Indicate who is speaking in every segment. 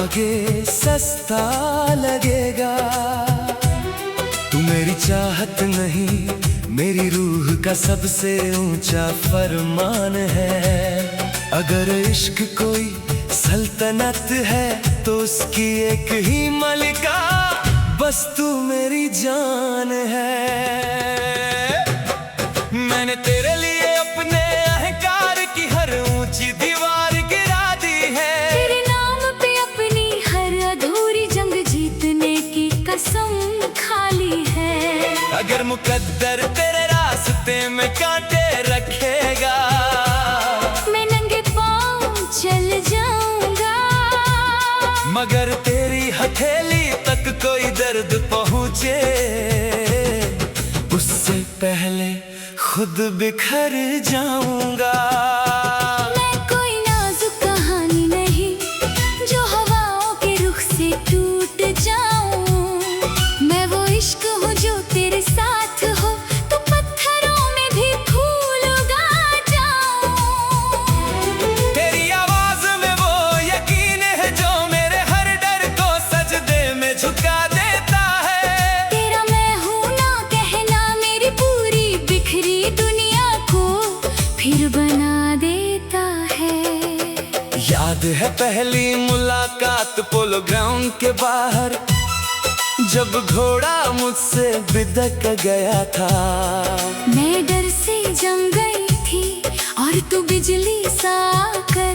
Speaker 1: आगे सस्ता लगेगा। तू मेरी चाहत नहीं, मेरी रूह का सबसे ऊंचा फरमान है। अगर इश्क कोई सल्तनत है तो उसकी एक ही मलिका, बस तू मेरी जान है। मैंने तेरे लिए अपने अहंकार की हर ऊंची दीवार गिरा दी है।
Speaker 2: तेरे नाम पे अपनी हर अधूरी जंग जीतने की कसम खा ली है।
Speaker 1: अगर मुकद्दर तेरे रास्ते में कांटे रखेगा,
Speaker 2: मैं नंगे पांव चल जाऊंगा।
Speaker 1: मगर तेरी हथेली तक कोई दर्द पहुंचे, उससे पहले खुद बिखर जाऊंगा।
Speaker 2: मैं कोई नाजुक कहानी नहीं जो हवाओं के रुख से टूट जाऊं। मैं वो इश्क हूँ जो तेरे साथ हो तो पत्थरों में भी फूल उगा जाऊं।
Speaker 1: तेरी आवाज में वो यकीन है जो मेरे हर डर को सजदे में झुका देता है।
Speaker 2: तेरा मैं हूँ ना कहना मेरी पूरी बिखरी दुनिया को फिर बना देता है।
Speaker 1: याद है पहली मुलाकात पोलो ग्राउंड के बाहर, जब घोड़ा मुझसे बिदक गया था।
Speaker 2: मैं डर से जम गई थी और तू बिजली सा आकर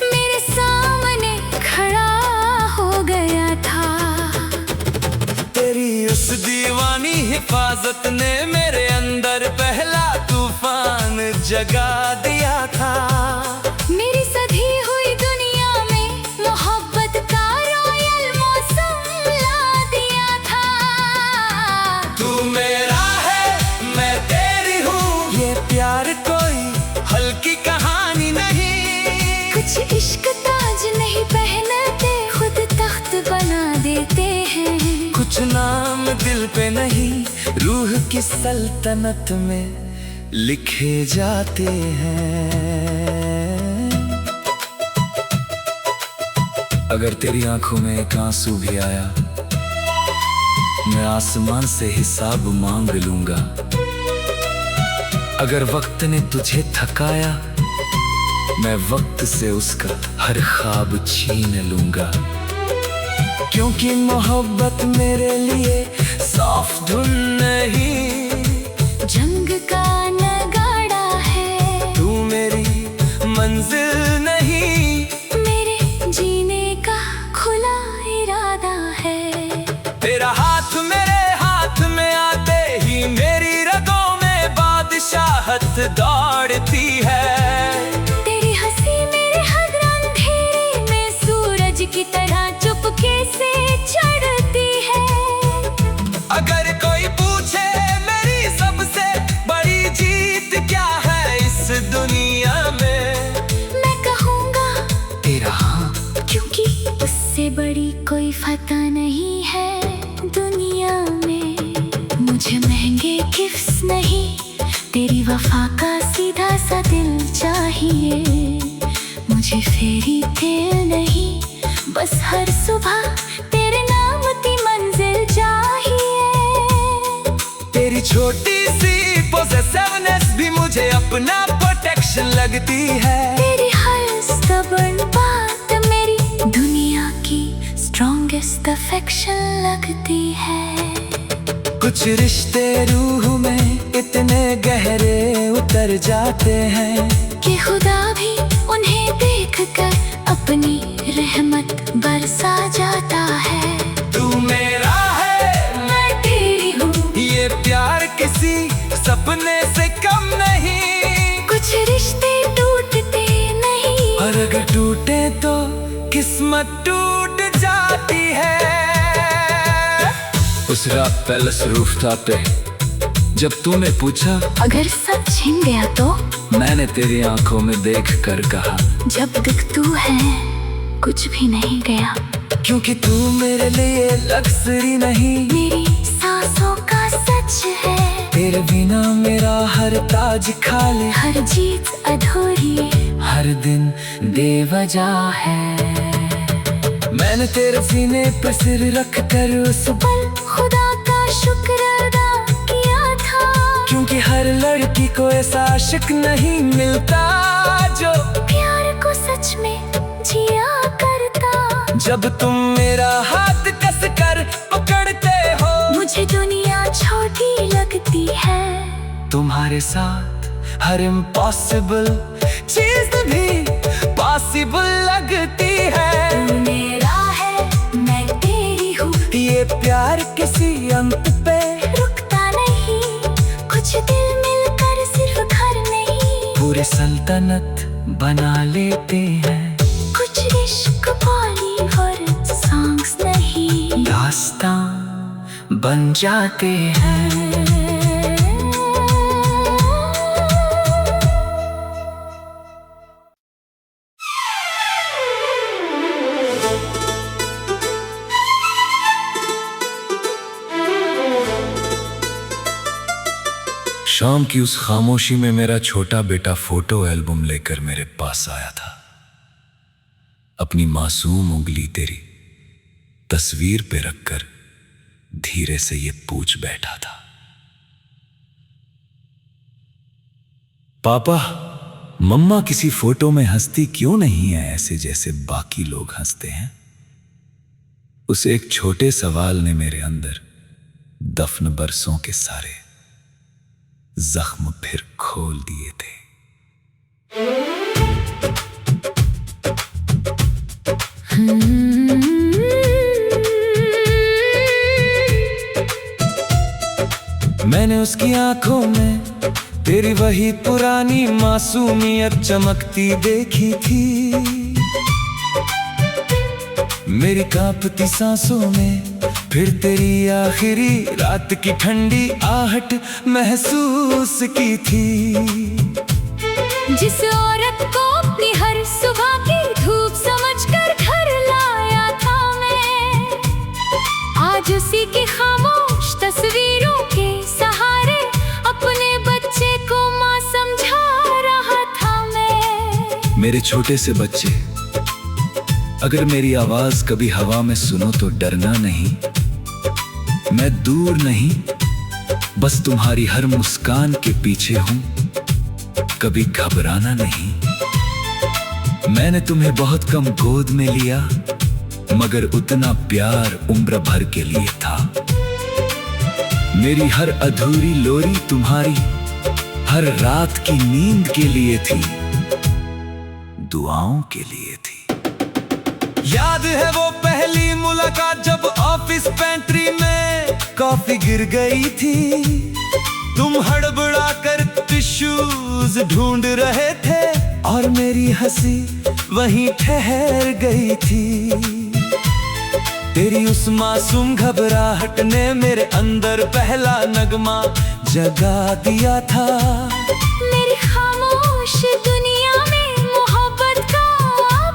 Speaker 2: मेरे सामने खड़ा हो गया था।
Speaker 1: तेरी उस दीवानी हिफाजत ने मेरे अंदर पहला तूफान जगा दिया था।
Speaker 2: मेरी सधी हुई दुनिया में मोहब्बत का रॉयल मौसम ला दिया था।
Speaker 1: तू मेरा है मैं तेरी हूँ, ये प्यार कोई हल्की कहानी नहीं।
Speaker 2: कुछ इश्क ताज नहीं पहनते, खुद तख्त बना देते हैं।
Speaker 1: कुछ नाम दिल पे नहीं, रूह की सल्तनत में लिखे जाते हैं। अगर तेरी आंखों में एक आंसू भी आया, मैं आसमान से हिसाब मांग लूंगा। अगर वक्त ने तुझे थकाया, मैं वक्त से उसका हर ख्वाब छीन लूंगा। क्योंकि मोहब्बत मेरे लिए सॉफ्ट धुन नहीं,
Speaker 2: जंग का नगाड़ा है।
Speaker 1: तू मेरी मंजिल नहीं,
Speaker 2: मेरे जीने का खुला इरादा है।
Speaker 1: तेरा हाथ मेरे हाथ में आते ही मेरी रगों में बादशाहत दौड़ती है।
Speaker 2: तेरी हंसी मेरे हर अंधेरे में सूरज की तरह चुपके से चढ़ती है।
Speaker 1: अगर कोई पूछे मेरी सबसे बड़ी जीत क्या है इस दुनिया में,
Speaker 2: मैं कहूँगा
Speaker 1: तेरा हाँ।
Speaker 2: क्योंकि उससे बड़ी कोई फतह नहीं है दुनिया में। मुझे महंगे गिफ्ट्स नहीं, तेरी वफा का सीधा सा दिल चाहिए। मुझे फेरी टेल नहीं, बस हर सुबह तेरे नाम की मंजिल चाहिए।
Speaker 1: तेरी छोटी सी पोजेसिवनेस भी मुझे अपना प्रोटेक्शन लगती है।
Speaker 2: तेरी हर स्टबर्न बात मेरी दुनिया की स्ट्रॉन्गेस्ट अफेक्शन लगती है।
Speaker 1: कुछ रिश्ते रूह में इतने गहरे उतर जाते हैं
Speaker 2: कि खुदा भी उन्हें देखकर अपनी रहमत बरसा जाता है।
Speaker 1: तू मेरा है
Speaker 2: मैं तेरी हूँ,
Speaker 1: ये प्यार किसी सपने से कम नहीं।
Speaker 2: कुछ रिश्ते टूटते नहीं,
Speaker 1: और अगर टूटे तो किस्मत टूट जाती है। उस रात पैलेस रूफटॉप पे जब तूने पूछा
Speaker 2: अगर सब छिन गया तो,
Speaker 1: मैंने तेरी आंखों में देख कर कहा
Speaker 2: जब तक तू है कुछ भी नहीं गया।
Speaker 1: क्योंकि तू मेरे लिए लग्जरी नहीं,
Speaker 2: मेरी सांसों का सच है।
Speaker 1: तेरे बिना मेरा हर ताज खाली,
Speaker 2: हर जीत अधूरी,
Speaker 1: हर दिन बेवजह है। मैं मैंने तेरे सीने पर सिर रख कर उस
Speaker 2: पल खुदा का शुक्र अदा किया था,
Speaker 1: क्योंकि हर लड़की को ऐसा आशिक नहीं मिलता जो
Speaker 2: प्यार को सच में जिया करता।
Speaker 1: जब तुम मेरा हाथ कस कर पकड़ते हो,
Speaker 2: मुझे दुनिया छोटी लगती है।
Speaker 1: तुम्हारे साथ हर इम्पॉसिबल चीज भी पॉसिबल लगती है।
Speaker 2: तू मेरा है मैं तेरी हूँ,
Speaker 1: ये प्यार किसी अंत पे
Speaker 2: रुकता नहीं, कुछ दिल मिलकर सिर्फ घर नहीं,
Speaker 1: पूरे सल्तनत बना लेते हैं।
Speaker 2: कुछ इश्क बॉलीवुड सॉन्ग्स नहीं,
Speaker 1: दास्तां बन जाते हैं। शाम की उस खामोशी में मेरा छोटा बेटा फोटो एल्बम लेकर मेरे पास आया था। अपनी मासूम उंगली तेरी तस्वीर पे रखकर धीरे से ये पूछ बैठा था, पापा, मम्मा किसी फोटो में हंसती क्यों नहीं है ऐसे जैसे बाकी लोग हंसते हैं? उस एक छोटे सवाल ने मेरे अंदर दफन बरसों के सारे जख्म फिर खोल दिए थे। मैंने उसकी आंखों में तेरी वही पुरानी मासूमियत चमकती देखी थी। मेरी कांपती सांसों में फिर तेरी आखिरी रात की ठंडी आहट महसूस की थी।
Speaker 2: जिस औरत को अपनी हर सुबह की धूप समझकर घर लाया था मैं, आज उसी की खामोश तस्वीरों के सहारे अपने बच्चे को माँ समझा रहा था मैं।
Speaker 1: मेरे छोटे से बच्चे, अगर मेरी आवाज कभी हवा में सुनो तो डरना नहीं। मैं दूर नहीं, बस तुम्हारी हर मुस्कान के पीछे हूं, कभी घबराना नहीं। मैंने तुम्हें बहुत कम गोद में लिया, मगर उतना प्यार उम्र भर के लिए था। मेरी हर अधूरी लोरी तुम्हारी हर रात की नींद के लिए थी, दुआओं के लिए थी। याद है वो पहली मुलाकात जब ऑफिस पेंट्री में कॉफी गिर गई थी। तुम हड़बड़ा कर टिश्यूज ढूंढ रहे थे और मेरी हंसी वहीं ठहर गई थी। तेरी उस मासूम घबराहट ने मेरे अंदर पहला नगमा जगा दिया था।
Speaker 2: मेरी खामोश दुनिया में मोहब्बत का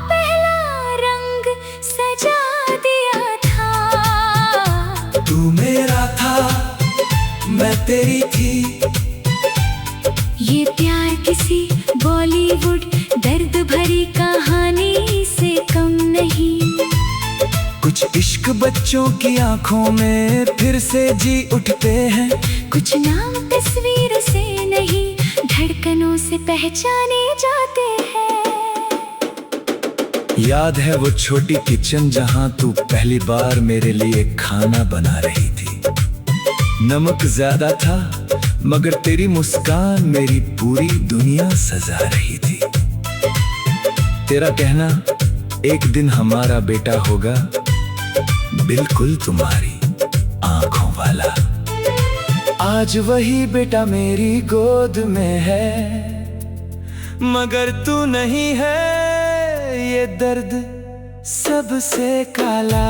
Speaker 2: पहला रंग सजा दिया था।
Speaker 1: तू मेरा था, मैं तेरी थी।
Speaker 2: ये प्यार किसी बॉलीवुड दर्द भरी कहानी से कम नहीं।
Speaker 1: कुछ इश्क बच्चों की आंखों में फिर से जी उठते हैं।
Speaker 2: कुछ नाम तस्वीर से नहीं, धड़कनों से पहचाने जाते हैं।
Speaker 1: याद है वो छोटी किचन जहां तू पहली बार मेरे लिए खाना बना रही थी। नमक ज्यादा था, मगर तेरी मुस्कान मेरी पूरी दुनिया सजा रही थी। तेरा कहना एक दिन हमारा बेटा होगा, बिल्कुल तुम्हारी आंखों वाला। आज वही बेटा मेरी गोद में है, मगर तू नहीं है। ये दर्द सबसे काला।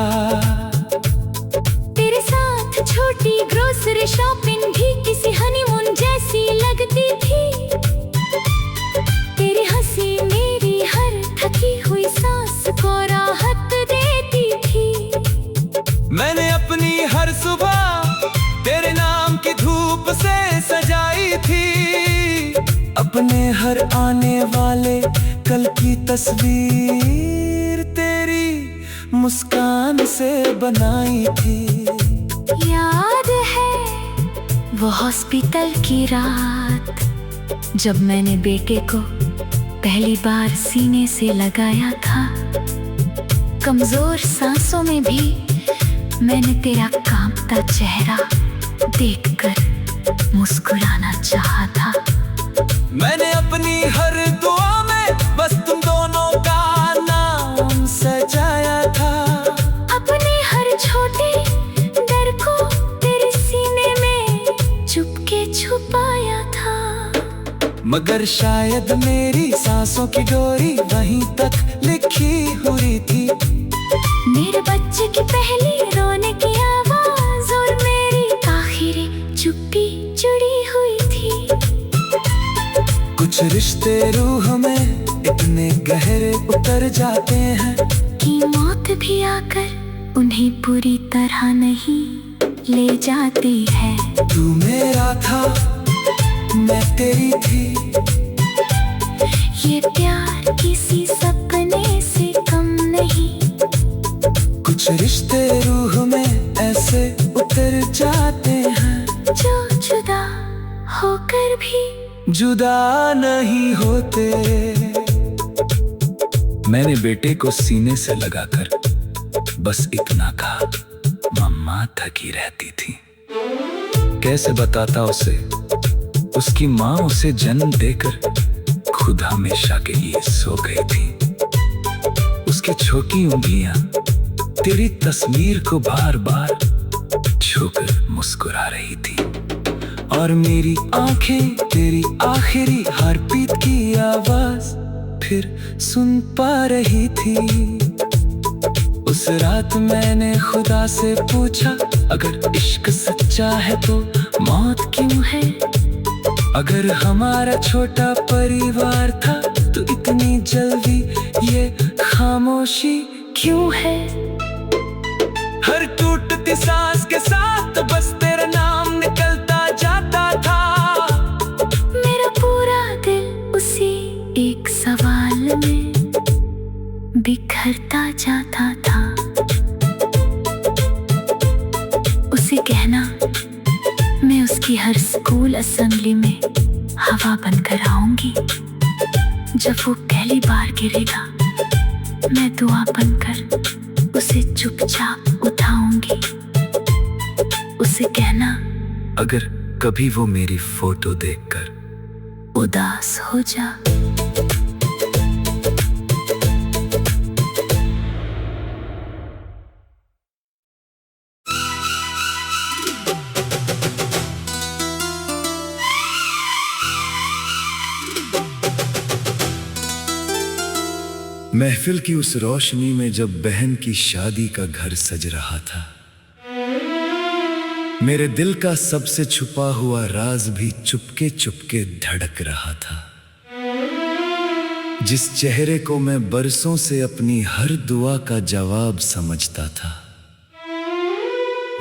Speaker 2: तेरे साथ छोटी ग्रोसरी शॉपिंग भी किसी हनीमून जैसी लगती थी। तेरी हंसी मेरी हर थकी हुई सांस को राहत देती थी।
Speaker 1: मैंने अपनी हर सुबह तेरे नाम की धूप से सजाई थी। अपने हर आने वाले कल की तस्वीर तेरी मुस्कान से बनाई थी।
Speaker 2: याद है वो हॉस्पिटल की रात, जब मैंने बेटे को पहली बार सीने से लगाया था। कमजोर सांसों में भी मैंने तेरा कांपता चेहरा देखकर मुस्कुराना चाहा था।
Speaker 1: मैंने अपनी हर दुआ में बस तुम दोनों का नाम सजाया था।
Speaker 2: अपने हर छोटे डर को तेरे सीने में चुपके छुपाया था।
Speaker 1: मगर शायद मेरी सांसों की डोरी वहीं तक लिखी हुई थी।
Speaker 2: मेरे बच्चे की पहली रोने की आवाज और मेरी आखिरी चुप्पी जुड़ी हुई थी।
Speaker 1: कुछ रिश्ते रूह में इतने गहरे उतर जाते हैं
Speaker 2: कि मौत भी आकर उन्हें पूरी तरह नहीं ले जाती है।
Speaker 1: तू मेरा था, मैं तेरी थी।
Speaker 2: ये प्यार किसी सपने से कम नहीं।
Speaker 1: कुछ रिश्ते रूह में ऐसे उतर जाते हैं
Speaker 2: जो जुदा होकर भी
Speaker 1: जुदा नहीं होते। मैंने बेटे को सीने से लगाकर बस इतना कहा, मम्मा थकी रहती थी। कैसे बताता उसे, उसकी माँ उसे जन्म देकर खुद हमेशा के लिए सो गई थी। उसकी छोटी उंगलियां तेरी तस्वीर को बार बार छूकर मुस्कुरा रही थी, और मेरी आंखें तेरी आखिरी हार्टबीट की आवाज फिर सुन पा रही थी। उस रात मैंने खुदा से पूछा, अगर इश्क सच्चा है तो मौत क्यों है? अगर हमारा छोटा परिवार था तो इतनी जल्दी ये खामोशी क्यों है? हर टूटती सांस के साथ बस तेरा नाम निकलता जाता था।
Speaker 2: मेरा पूरा दिल उसी एक सवाल में बिखरता जाता था। उसे कहना मैं उसकी हर स्कूल असेंबली में हवा बनकर आऊंगी। जब वो पहली बार गिरेगा मैं दुआ बनकर उसे चुपचाप उठाऊंगी। उसे कहना
Speaker 1: अगर कभी वो मेरी फोटो देखकर
Speaker 2: उदास हो जा,
Speaker 1: महफिल की उस रोशनी में जब बहन की शादी का घर सज रहा था, मेरे दिल का सबसे छुपा हुआ राज भी चुपके चुपके धड़क रहा था। जिस चेहरे को मैं बरसों से अपनी हर दुआ का जवाब समझता था,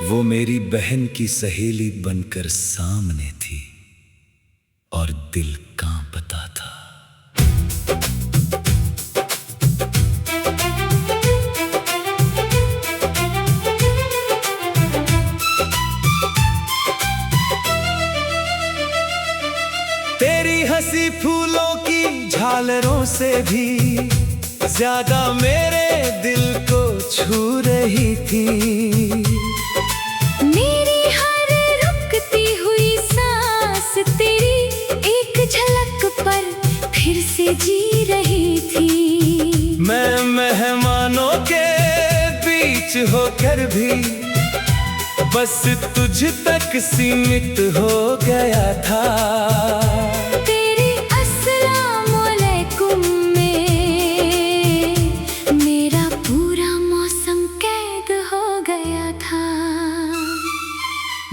Speaker 1: वो मेरी बहन की सहेली बनकर सामने थी और दिल कांपता था। तेरी हंसी फूलों की झालरों से भी ज्यादा मेरे दिल को छू रही थी।
Speaker 2: मेरी हर रुकती हुई सांस तेरी एक झलक पर फिर से जी रही थी।
Speaker 1: मैं मेहमानों के बीच होकर भी बस तुझ तक सीमित हो गया था।
Speaker 2: तेरे अस्सलाम वालेकुम में मेरा पूरा मौसम कैद हो गया था।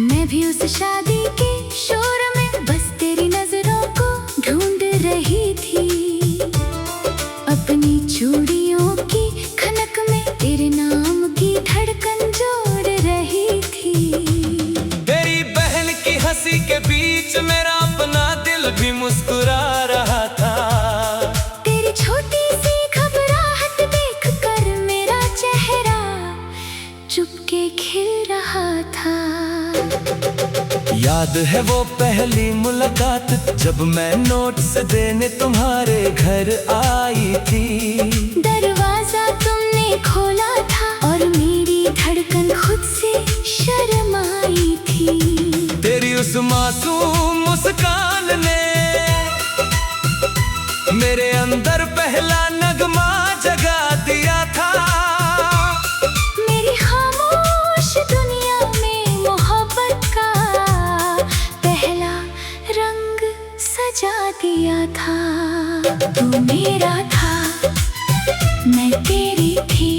Speaker 2: मैं भी उस शादी के शोर में बस तेरी नजरों को ढूंढ रही थी। अपनी चूड़ियों की खनक में तेरे नाम की धड़कन जोड़ रही थी।
Speaker 1: तेरी बहन की हंसी के बीच मेरा अपना दिल है वो पहली मुलाकात जब मैं नोट्स देने तुम्हारे घर आई थी।
Speaker 2: दरवाजा तुमने खोला था और मेरी धड़कन खुद से शर्म आई थी।
Speaker 1: तेरी उस मासूम मुस्कान ने मेरे अंदर पहला नगमा जगा दिया था।
Speaker 2: मेरी खामोश दुनिया में मोहब्बत का पहला रंग सजा दिया था। तू मेरा था, मैं तेरी थी।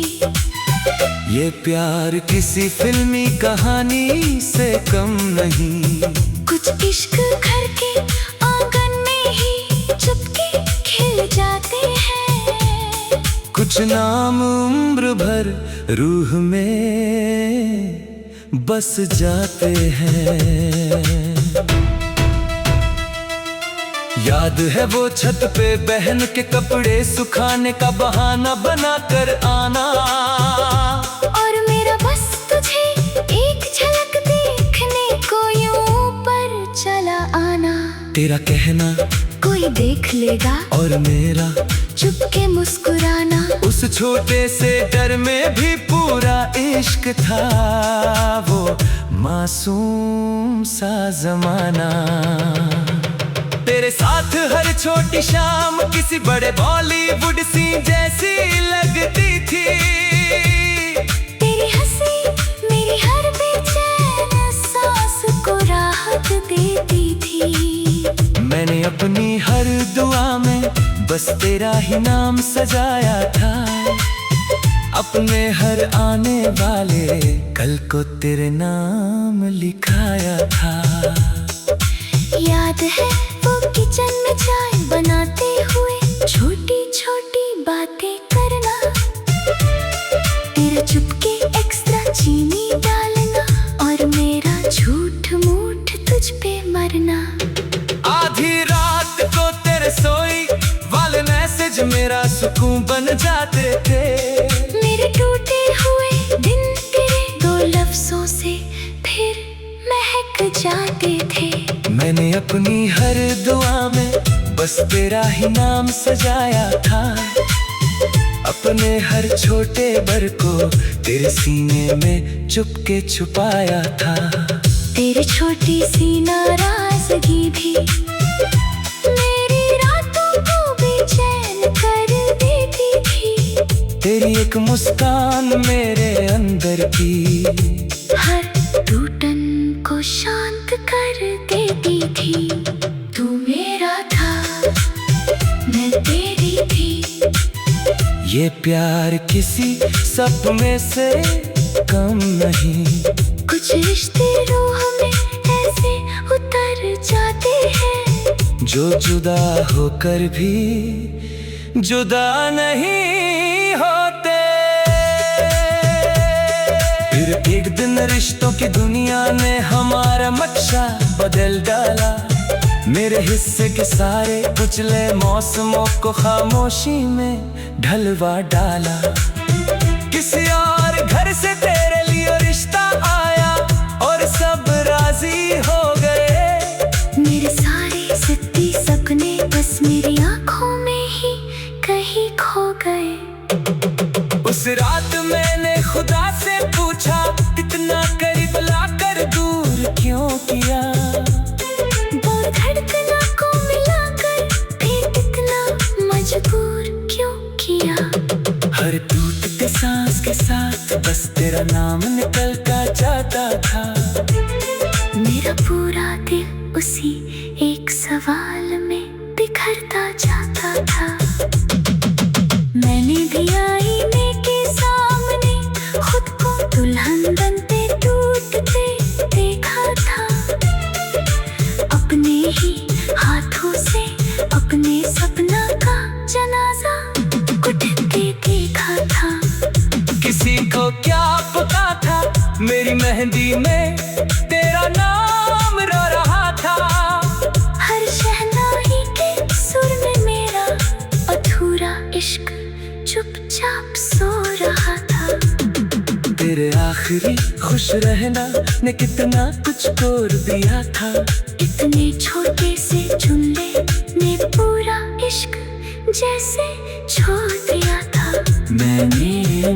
Speaker 1: ये प्यार किसी फिल्मी कहानी से कम नहीं।
Speaker 2: कुछ इश्क घर के आंगन में ही चुपके खिल जाते हैं।
Speaker 1: कुछ नाम उम्र भर रूह में बस जाते हैं। याद है वो छत पे बहन के कपड़े सुखाने का बहाना बनाकर आना,
Speaker 2: और मेरा बस तुझे एक झलक देखने को यूं पर चला आना।
Speaker 1: तेरा कहना
Speaker 2: कोई देख लेगा
Speaker 1: और मेरा
Speaker 2: चुपके मुस्कुराना।
Speaker 1: उस छोटे से डर में भी पूरा इश्क था, वो मासूम सा जमाना। तेरे साथ हर छोटी शाम किसी बड़े बॉलीवुड सीन जैसी लगती थी।
Speaker 2: तेरी हंसी मेरी हर बेचैन सांस को राहत देती थी।
Speaker 1: मैंने अपनी हर दुआ में बस तेरा ही नाम सजाया था। अपने हर आने वाले कल को तेरे नाम लिखाया था।
Speaker 2: याद है वो किचन में चाय बनाते हुए छोटी छोटी बातें करना। तेरा चुपके एक्स्ट्रा चीनी डालना और मेरा झूठ मूठ तुझ पे मरना।
Speaker 1: आधी रात को तेरे सोई वाले मैसेज मेरा सुकून बन जाते थे।
Speaker 2: मेरे टूटे हुए दिन तेरे दो लफ्जों से फिर महक जाते थे।
Speaker 1: मैंने अपनी हर दुआ में बस तेरा ही नाम सजाया था। अपने हर छोटे बर को तेरे सीने में चुपके छुपाया था।
Speaker 2: तेरी छोटी सी नाराजगी भी मेरी रातों को बेचैन कर देती थी।
Speaker 1: तेरी एक मुस्कान मेरे अंदर की
Speaker 2: हर टूटन को शांत कर देती थी। तू मेरा था, मैं तेरी थी।
Speaker 1: ये प्यार किसी सपने से कम नहीं।
Speaker 2: कुछ रिश्ते रूह में ऐसे उतर जाते हैं
Speaker 1: जो जुदा होकर भी जुदा नहीं होते। फिर एक दिन रिश्तों की दुनिया ने हमारा नक्शा बदल डाला। मेरे हिस्से के सारे कुचले मौसमों को खामोशी में ढलवा डाला। किसी और घर से तेरे लिए रिश्ता आया और सब राजी हो गए।
Speaker 2: मेरे सारे सिद्दी सपने बस मेरी आंखों में ही कहीं खो गए।
Speaker 1: उस रात मैंने खुदा से पूछा, इतना करीब लाकर दूर क्यों किया।
Speaker 2: बहुत धड़कनों को मिलाकर फिर इतना मजबूर क्यों किया।
Speaker 1: हर टूटते सांस के साथ बस तेरा नाम निकलता जाता था।
Speaker 2: मेरा पूरा दिल उसी एक सवाल में बिखरता जाता था। मैंने भी आईने के सामने खुद को दुल्हन बनते टूटते देखा था। अपने ही हाथों से अपने सपना का जनाजा उठते देखा था।
Speaker 1: किसी को क्या पता था मेरी मेहंदी में तेरा नाम रो रहा था।
Speaker 2: हर शहनाई के सुर में मेरा अधूरा इश्क चुपचाप सो रहा था।
Speaker 1: तेरे आखिरी खुश रहना ने कितना कुछ तोड़ दिया था।
Speaker 2: इतने छोटे से जुमले ने पूरा इश्क जैसे छोड़ दिया था।
Speaker 1: मैंने